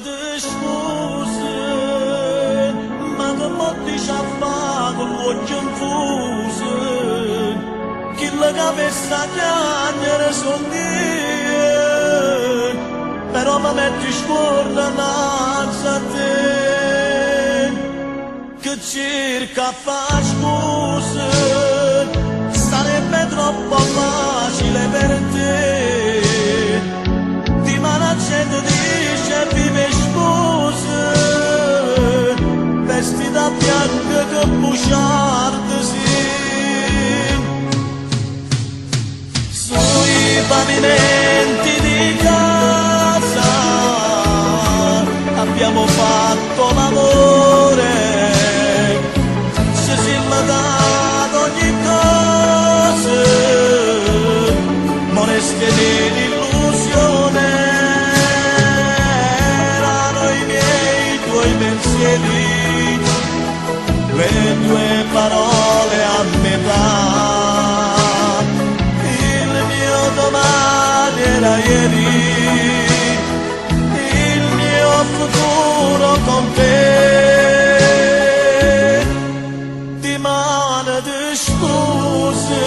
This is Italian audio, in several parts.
di scuse, ma che molti ci ha fatto l'occhio infuso, chi la capessa chiacchiere sono Dio, però mi metti scorda innanzi a te, che cerca a fare scuse, sarebbe troppo facile per te. La gente dice vive spose, vestita bianca che bugiarda sì. Sui pavimenti di casa abbiamo fatto l'amore, se si è dato ogni cosa, moreste l'illusione. Le tue parole a metà, il mio domani era ieri, il mio futuro con te, ti manda di scuse,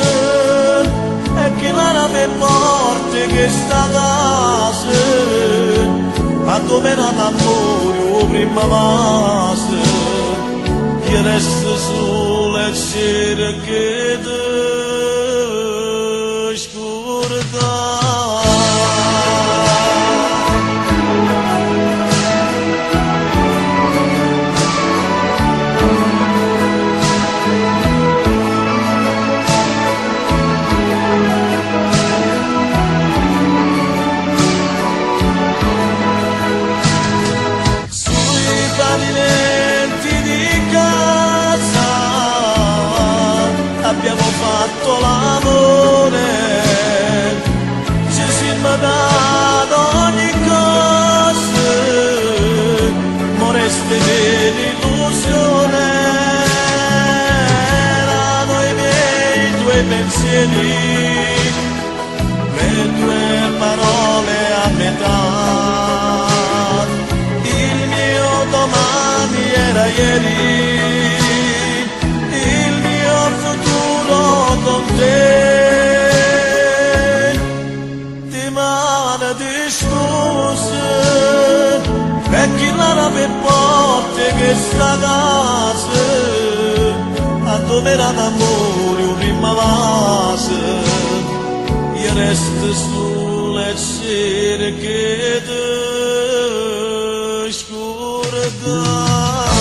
e chi la per porte che sta casa, a dove era l'amore o prima base, che resta sulle cerche di scordare. Abbiamo fatto l'amore, ci siamo dato ogni cosa, moreste dell'illusione, erano i miei tuoi pensieri, le tue parole a metà, il mio domani era ieri. Con te ti manda di scuse, e chi la per porte che sta casa, a dove era d'amore o prima base, io resto sulle cerche di scordare.